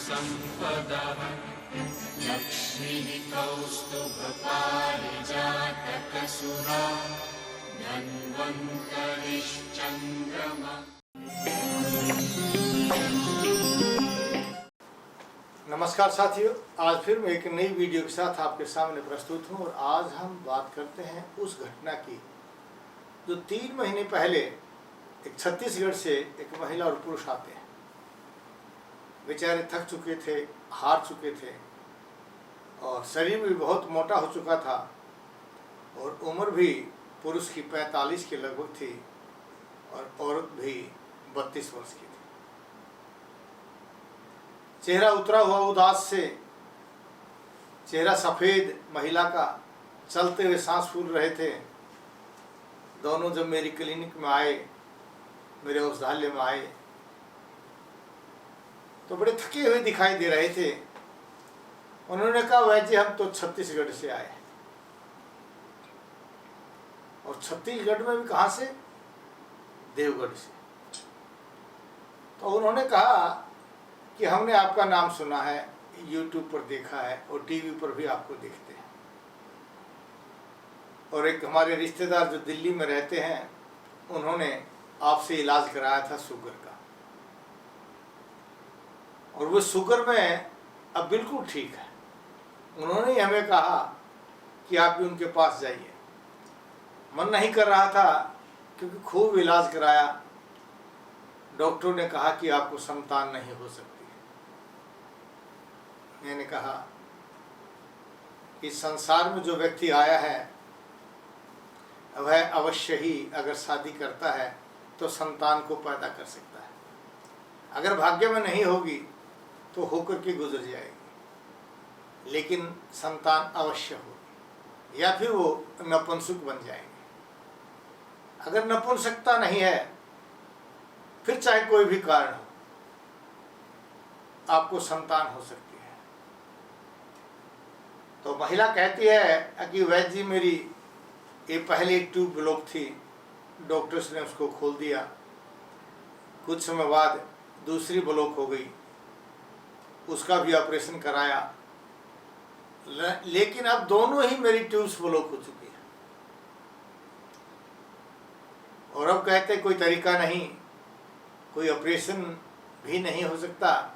सम्पदः लक्ष्मीः कौस्तुभपारिजातकसुरा धन्वन्तरिश्चन्द्रमा। नमस्कार साथियों, आज फिर मैं एक नई वीडियो के साथ आपके सामने प्रस्तुत हूं और आज हम बात करते हैं उस घटना की जो 3 महीने पहले एक छत्तीसगढ़ से एक महिला और पुरुष आते हैं। बेचारे थक चुके थे, हार चुके थे और शरीर भी बहुत मोटा हो चुका था और उम्र भी पुरुष की 45 के लगभग थी और औरत भी 32 वर्ष की थी। चेहरा उतरा हुआ उदास से, चेहरा सफ़ेद महिला का, चलते हुए सांस फूल रहे थे। दोनों जब मेरी क्लिनिक में आए, मेरे औषधालय में आए तो बड़े थके हुए दिखाई दे रहे थे। उन्होंने कहा, वैद्य हम तो छत्तीसगढ़ से आए। और छत्तीसगढ़ में भी कहाँ से? देवगढ़ से। तो उन्होंने कहा कि हमने आपका नाम सुना है, YouTube पर देखा है और टीवी पर भी आपको देखते हैं। और एक हमारे रिश्तेदार जो दिल्ली में रहते हैं, उन्होंने आपसे इलाज कराया था शुगर का और वो शुगर में अब बिल्कुल ठीक है। उन्होंने ही हमें कहा कि आप भी उनके पास जाइए। मन नहीं कर रहा था क्योंकि खूब इलाज कराया। डॉक्टरों ने कहा कि आपको संतान नहीं हो सकती। मैंने कहा कि संसार में जो व्यक्ति आया है वह अवश्य ही अगर शादी करता है तो संतान को पैदा कर सकता है। अगर भाग्य में नहीं होगी तो होकर के गुजर जाएगी, लेकिन संतान अवश्य होगी या फिर वो नपुंसक बन जाएंगे। अगर नपुंसकता नहीं है, फिर चाहे कोई भी कारण हो, आपको संतान हो सकती है। तो महिला कहती है कि वैद्य जी, मेरी ये पहले ट्यूब ब्लॉक थी, डॉक्टर्स ने उसको खोल दिया। कुछ समय बाद दूसरी ब्लॉक हो गई, उसका भी ऑपरेशन कराया, लेकिन अब दोनों ही मेरी ट्यूब्स ब्लॉक हो चुकी है। और अब कहते कोई तरीका नहीं, कोई ऑपरेशन भी नहीं हो सकता,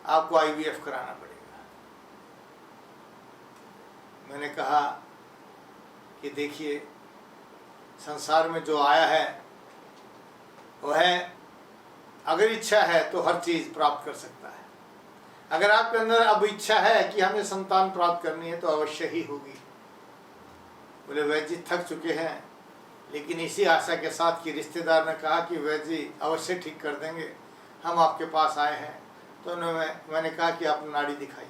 आपको IVF कराना पड़ेगा। मैंने कहा कि देखिए, संसार में जो आया है वह अगर इच्छा है तो हर चीज़ प्राप्त कर सकता है। अगर आपके अंदर अब इच्छा है कि हमें संतान प्राप्त करनी है तो अवश्य ही होगी। बोले, वैद्य जी थक चुके हैं, लेकिन इसी आशा के साथ कि रिश्तेदार ने कहा कि वैद्य जी अवश्य ठीक कर देंगे, हम आपके पास आए हैं। तो मैंने कहा कि आप नाड़ी दिखाइए।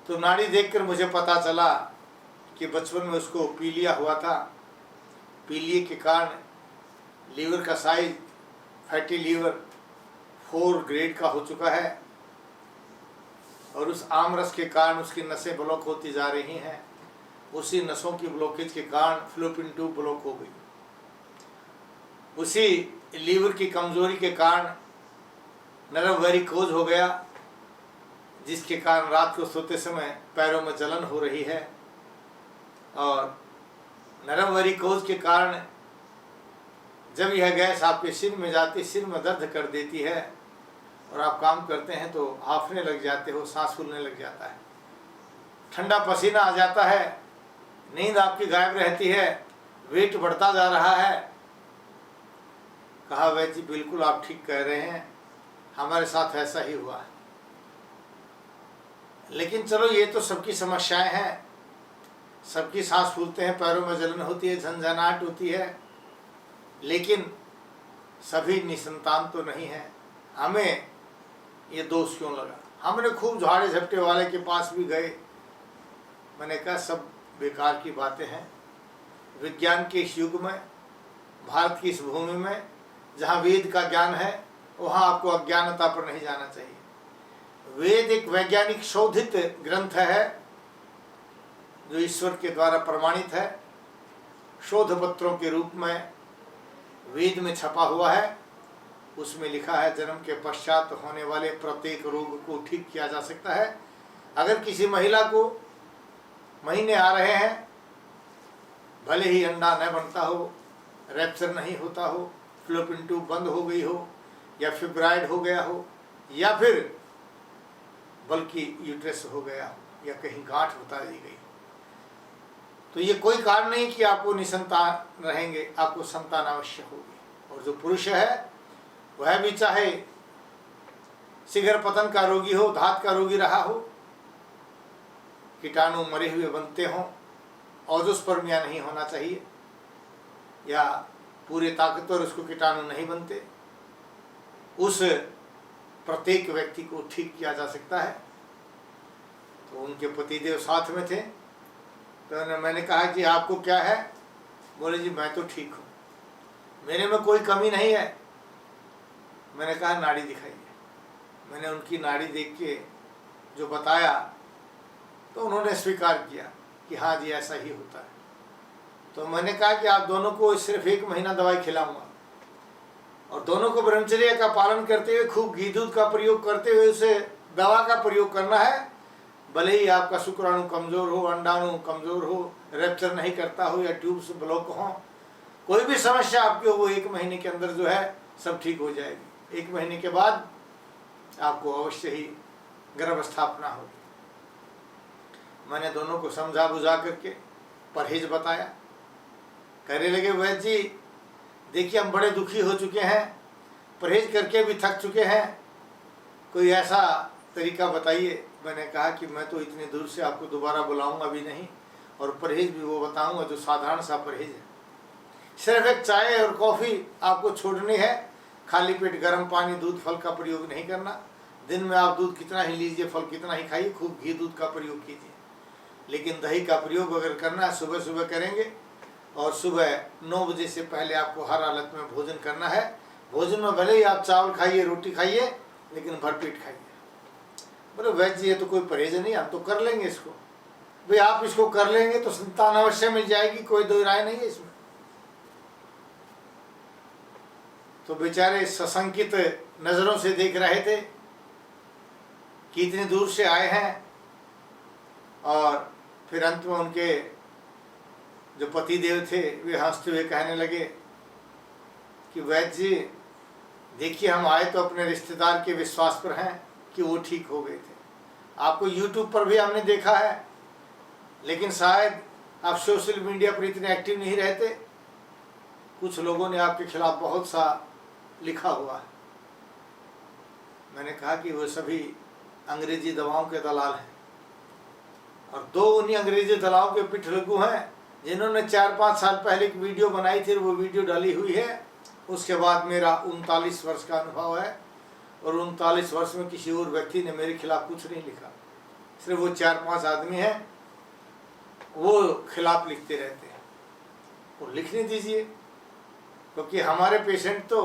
तो नाड़ी देखकर मुझे पता चला कि बचपन में उसको पीलिया हुआ था। पीलिया के कारण लीवर का साइज, फैटी लीवर 4 ग्रेड का हो चुका है और उस आमरस के कारण उसकी नसें ब्लॉक होती जा रही हैं। उसी नसों की ब्लॉकेज के कारण फ्लोपिन ट्यूब ब्लॉक हो गई। उसी लीवर की कमजोरी के कारण नर्व वेरिकोज हो गया, जिसके कारण रात को सोते समय पैरों में जलन हो रही है। और नर्व वेरिकोज के कारण जब यह गैस आपके सिर में जाती, सिर में दर्द कर देती है और आप काम करते हैं तो हांफने लग जाते हो, सांस फूलने लग जाता है, ठंडा पसीना आ जाता है, नींद आपकी गायब रहती है, वेट बढ़ता जा रहा है। कहा, वैद्य जी बिल्कुल आप ठीक कह रहे हैं, हमारे साथ ऐसा ही हुआ है। लेकिन चलो, ये तो सबकी समस्याएं हैं, सबकी सांस फूलते हैं, पैरों में जलन होती है, झंझनाहट होती है, लेकिन सभी निसंतान तो नहीं है। हमें ये दोष क्यों लगा? हमने खूब झाड़े झपटे वाले के पास भी गए। मैंने कहा, सब बेकार की बातें हैं। विज्ञान के इस युग में, भारत की इस भूमि में जहाँ वेद का ज्ञान है, वहाँ आपको अज्ञानता पर नहीं जाना चाहिए। वेद एक वैज्ञानिक शोधित ग्रंथ है जो ईश्वर के द्वारा प्रमाणित है। शोध पत्रों के रूप में वेद में छपा हुआ है उसमें लिखा है जन्म के पश्चात होने वाले प्रत्येक रोग को ठीक किया जा सकता है। अगर किसी महिला को महीने आ रहे हैं, भले ही अंडा न बनता हो, रैप्चर नहीं होता हो, फ्लोपिन ट्यूब बंद हो गई हो, या फिब्राइड हो गया हो, या फिर बल्कि यूट्रस हो गया हो, या कहीं गांठ बता दी गई, तो ये कोई कारण नहीं कि आपको निसंतान रहेंगे, आपको संतान अवश्य होगी। और जो पुरुष है वह भी चाहे शीघ्र पतन का रोगी हो, धात का रोगी रहा हो, कीटाणु मरे हुए बनते हों, ऑजोस्पर्मिया नहीं होना चाहिए, या पूरे ताकतवर उसको कीटाणु नहीं बनते, उस प्रत्येक व्यक्ति को ठीक किया जा सकता है। तो उनके पतिदेव साथ में थे, तो मैंने कहा कि आपको क्या है? बोले जी मैं तो ठीक हूँ, मेरे में कोई कमी नहीं है। मैंने कहा नाड़ी दिखाइए। मैंने उनकी नाड़ी देख के जो बताया तो उन्होंने स्वीकार किया कि हाँ जी ऐसा ही होता है। तो मैंने कहा कि आप दोनों को सिर्फ 1 महीना दवाई खिलाऊंगा, और दोनों को ब्रह्मचर्य का पालन करते हुए, खूब घी दूध का प्रयोग करते हुए उसे दवा का प्रयोग करना है। भले ही आपका शुक्राणु कमज़ोर हो, अंडाणु कमज़ोर हो, रैप्चर नहीं करता हो, या ट्यूब्स ब्लॉक हो, कोई भी समस्या आपकी हो, वो 1 महीने के अंदर जो है सब ठीक हो जाएगी। 1 महीने के बाद आपको अवश्य ही गर्भस्थापना होगी। मैंने दोनों को समझा बुझा करके परहेज बताया। कहने लगे वैद्य जी देखिए हम बड़े दुखी हो चुके हैं, परहेज करके भी थक चुके हैं, कोई ऐसा तरीका बताइए। मैंने कहा कि मैं तो इतनी दूर से आपको दोबारा बुलाऊंगा भी नहीं, और परहेज भी वो बताऊंगा जो साधारण सा परहेज है। सिर्फ एक चाय और कॉफ़ी आपको छोड़नी है, खाली पेट गर्म पानी दूध फल का प्रयोग नहीं करना। दिन में आप दूध कितना ही लीजिए, फल कितना ही खाइए, खूब घी दूध का प्रयोग कीजिए, लेकिन दही का प्रयोग अगर करना है सुबह सुबह करेंगे, और सुबह 9 बजे से पहले आपको हर हालत में भोजन करना है। भोजन में भले ही आप चावल खाइए, रोटी खाइए, लेकिन भरपेट खाइए। बोले वैद्य जी ये तो कोई परहेज नहीं, हम तो कर लेंगे इसको। भाई आप इसको कर लेंगे तो संतान अवश्य मिल जाएगी, कोई दो राय नहीं है इसमें। तो बेचारे सशंकित नजरों से देख रहे थे कि इतनी दूर से आए हैं, और फिर अंत में उनके जो पतिदेव थे वे हंसते हुए कहने लगे कि वैद्य जी देखिए हम आए तो अपने रिश्तेदार के विश्वास पर हैं कि वो ठीक हो गए थे। आपको YouTube पर भी हमने देखा है, लेकिन शायद आप सोशल मीडिया पर इतने एक्टिव नहीं रहते। कुछ लोगों ने आपके खिलाफ बहुत सा लिखा हुआ है। मैंने कहा कि वो सभी अंग्रेजी दवाओं के दलाल हैं, और 2 उन्हीं अंग्रेजी दलालों के पिठलगू हैं जिन्होंने 4-5 साल पहले एक वीडियो बनाई थी, वो वीडियो डाली हुई है। उसके बाद मेरा 39 वर्ष का अनुभव है, और 39 वर्ष में किसी और व्यक्ति ने मेरे खिलाफ कुछ नहीं लिखा। सिर्फ वो 4-5 आदमी हैं, वो खिलाफ लिखते रहते हैं। और लिखने दीजिए, क्योंकि हमारे पेशेंट तो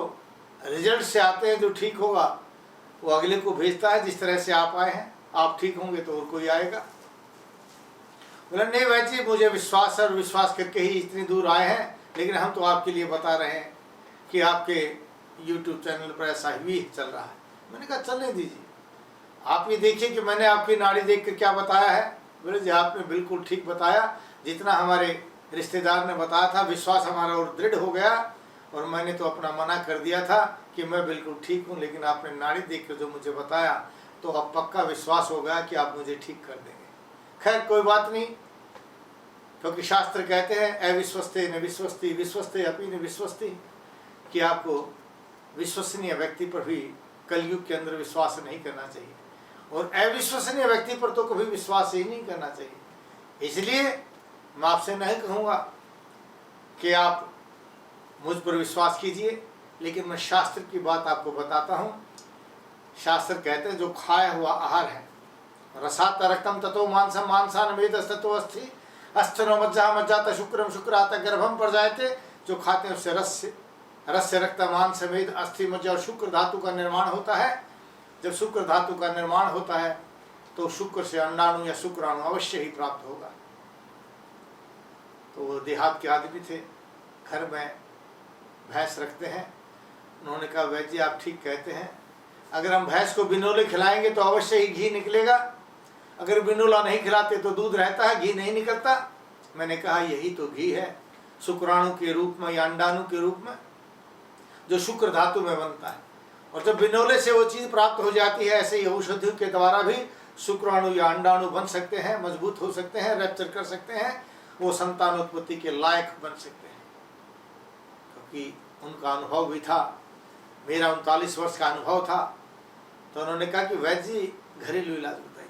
रिजल्ट से आते हैं, जो ठीक होगा वो अगले को भेजता है। जिस तरह से आप आए हैं, आप ठीक होंगे तो और कोई आएगा। बोला नहीं वैद्य जी मुझे विश्वास है, और विश्वास करके ही इतनी दूर आए हैं, लेकिन हम तो आपके लिए बता रहे हैं कि आपके YouTube चैनल पर ऐसा ही चल रहा है। मैंने कहा चलने दीजिए, आप ये देखिए कि मैंने आपकी नाड़ी देख कर क्या बताया है। बोले जी आपने बिल्कुल ठीक बताया, जितना हमारे रिश्तेदार ने बताया था, विश्वास हमारा और दृढ़ हो गया, और मैंने तो अपना मना कर दिया था कि मैं बिल्कुल ठीक हूँ, लेकिन आपने नाड़ी देख कर जो मुझे बताया तो अब पक्का विश्वास हो गया कि आप मुझे ठीक कर देंगे। खैर कोई बात नहीं, क्योंकि शास्त्र कहते हैं अविश्वस्ते न विश्वस्ति, विश्वस्ते अपि न विश्वस्ति, कि आपको विश्वसनीय व्यक्ति पर भी कलयुग के अंदर विश्वास नहीं करना चाहिए, और अविश्वसनीय व्यक्ति पर तो कभी विश्वास ही नहीं करना चाहिए। इसलिए मैं आपसे नहीं कहूँगा कि आप मुझ पर विश्वास कीजिए, लेकिन मैं शास्त्र की बात आपको बताता हूँ। शास्त्र कहते हैं जो खाया हुआ आहार है, रसात रक्तम ततो मांसम मांसान वेदस्ततो अस्थि अस्थनो मज्जा मज्जात शुक्रम शुक्रात गर्भम पर जाते, जो खाते हैं उससे रस से रक्त मांस समेत अस्थि मज्जा और शुक्र धातु का निर्माण होता है। जब शुक्र धातु का निर्माण होता है तो शुक्र से अंडाणु या शुक्राणु अवश्य ही प्राप्त होगा। तो वो देहात के आदमी थे, घर में भैंस रखते हैं, उन्होंने कहा वैद्य जी आप ठीक कहते हैं, अगर हम भैंस को बिनोले खिलाएंगे तो अवश्य ही घी निकलेगा, अगर बिनोला नहीं खिलाते तो दूध रहता है, घी नहीं निकलता। मैंने कहा यही तो घी है, शुक्राणु के रूप में या अंडाणु के रूप में, जो शुक्र धातु में बनता है। और जब बिनोले से वो चीज़ प्राप्त हो जाती है, ऐसे ही औषधियों के द्वारा भी शुक्राणु या अंडाणु बन सकते हैं, मजबूत हो सकते हैं, रैप्चर कर सकते हैं, वो संतानोत्पत्ति के लायक बन सकते हैं। क्योंकि उनका अनुभव भी था, मेरा 39 वर्ष का अनुभव था। तो उन्होंने कहा कि वैद्य जी घरेलू इलाज बताइए।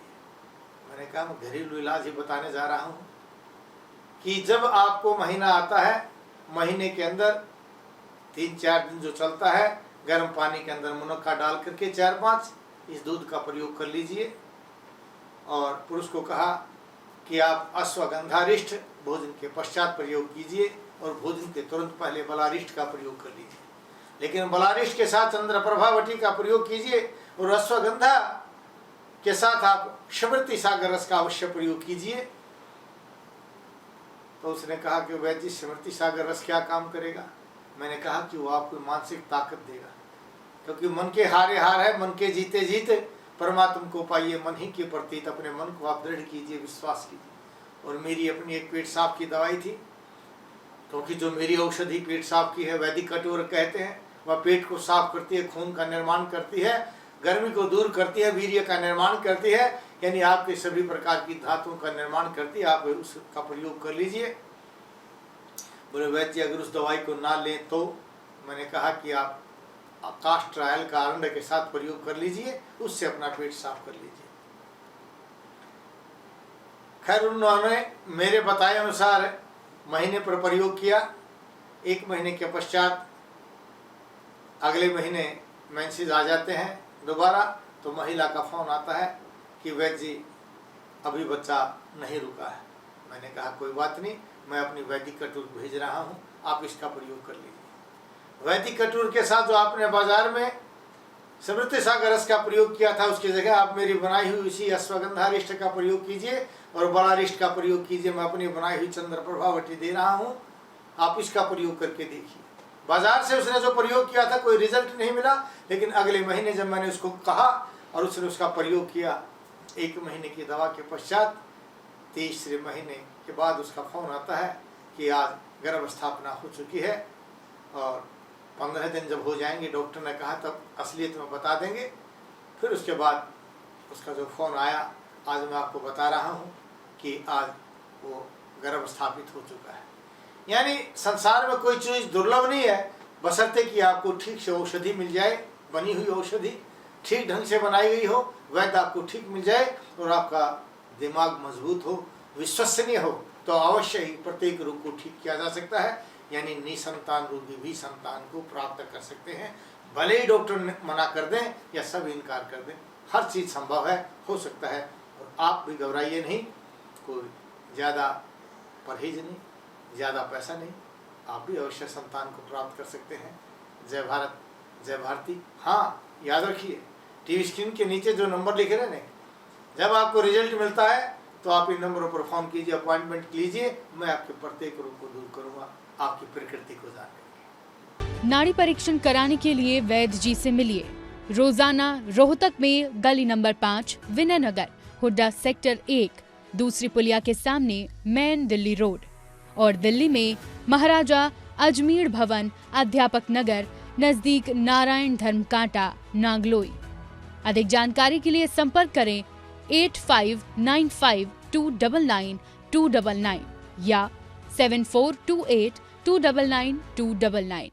मैंने कहा मैं घरेलू इलाज ही बताने जा रहा हूँ कि जब आपको महीना आता है, महीने के अंदर 3-4 दिन जो चलता है, गर्म पानी के अंदर मुनक्का डाल करके 4-5 इस दूध का प्रयोग कर लीजिए। और पुरुष को कहा कि आप अश्वगंधारिष्ट भोजन के पश्चात प्रयोग कीजिए और भोजन के तुरंत पहले बलारिष्ट का प्रयोग कर लीजिए। लेकिन बलारिष्ट के साथ चंद्रप्रभावटी का प्रयोग कीजिए और अश्वगंधा के साथ आप स्मृति सागर रस का अवश्य प्रयोग कीजिए। तो उसने कहा कि वैद्य जी स्मृति सागर रस क्या काम करेगा? मैंने कहा कि वो आपको मानसिक ताकत देगा, क्योंकि मन के हारे हार है, मन के जीते जीत परमात्मा को पाइए, मन ही के प्रति अपने मन को आप दृढ़ कीजिए, विश्वास कीजिए। और मेरी अपनी एक पेट साफ की दवाई थी, क्योंकि जो मेरी औषधि पेट साफ की है, वैदिक कटोर कहते हैं, वह पेट को साफ करती है, खून का निर्माण करती है, गर्मी को दूर करती है, वीर्य का निर्माण करती है, यानी आपके सभी प्रकार की धातुओं का निर्माण करती है। आप उसका प्रयोग कर लीजिए। बोले वैद्य जी अगर उस दवाई को ना लें तो? मैंने कहा कि आप कास्टर ऑयल का अरंड के साथ प्रयोग कर लीजिए, उससे अपना पेट साफ कर लीजिए। खैर उन्होंने मेरे बताए अनुसार महीने पर प्रयोग किया। 1 महीने के पश्चात अगले महीने मेंसेस आ जाते हैं दोबारा, तो महिला का फोन आता है कि वैद्य जी अभी बच्चा नहीं रुका है। मैंने कहा कोई बात नहीं, मैं अपनी वैदिक कटोर भेज रहा हूँ, आप इसका प्रयोग कर लीजिए। वैदिक कटोर के साथ जो आपने बाजार में स्मृति सागर रस का प्रयोग किया था, उसकी जगह आप मेरी बनाई हुई इसी अश्वगंधारिष्ट का प्रयोग कीजिए और बलारिष्ट का प्रयोग कीजिए। मैं अपनी बनाई हुई चंद्रप्रभावटी दे रहा हूँ, आप इसका प्रयोग करके देखिए। बाजार से उसने जो प्रयोग किया था कोई रिजल्ट नहीं मिला, लेकिन अगले महीने जब मैंने उसको कहा और उसने उसका प्रयोग किया, 1 महीने की दवा के पश्चात 23वें महीने के बाद उसका फोन आता है कि आज गर्भ स्थापना हो चुकी है और 15 दिन जब हो जाएंगे, डॉक्टर ने कहा तब असलियत में बता देंगे। फिर उसके बाद उसका जो फ़ोन आया, आज मैं आपको बता रहा हूँ कि आज वो गर्भ स्थापित हो चुका है। यानी संसार में कोई चीज़ दुर्लभ नहीं है, बशर्ते कि आपको ठीक से औषधि मिल जाए, बनी हुई औषधि ठीक ढंग से बनाई गई हो, वैद्य आपको ठीक मिल जाए और आपका दिमाग मजबूत हो, विश्वसनीय हो, तो अवश्य ही प्रत्येक रोग को ठीक किया जा सकता है। यानी निसंतान रोगी भी संतान को प्राप्त कर सकते हैं, भले ही डॉक्टर मना कर दें या सब इनकार कर दें, हर चीज़ संभव है, हो सकता है। और आप भी घबराइए नहीं, कोई ज़्यादा परहेज नहीं, ज़्यादा पैसा नहीं, आप भी अवश्य संतान को प्राप्त कर सकते हैं। जय भारत, जय भारती। हाँ याद रखिए, टीवी स्क्रीन के नीचे जो नंबर लिखे रहे ना, जब आपको रिजल्ट मिलता है तो आप इन नंबरों पर फ़ोन कीजिए, अपॉइंटमेंट लीजिए, मैं आपके प्रत्येक रोग को दूर करूँगा, आपकी प्रकृति को जान लेंगे। नाड़ी परीक्षण कराने के लिए वैद्य जी से मिलिए रोजाना रोहतक में गली नंबर 5 विनय नगर, हुड्डा सेक्टर 1, दूसरी पुलिया के सामने मेन दिल्ली रोड, और दिल्ली में महाराजा अजमेर भवन अध्यापक नगर नजदीक नारायण धर्म कांटा नागलोई। अधिक जानकारी के लिए संपर्क करें 8595299299 या 7428299299।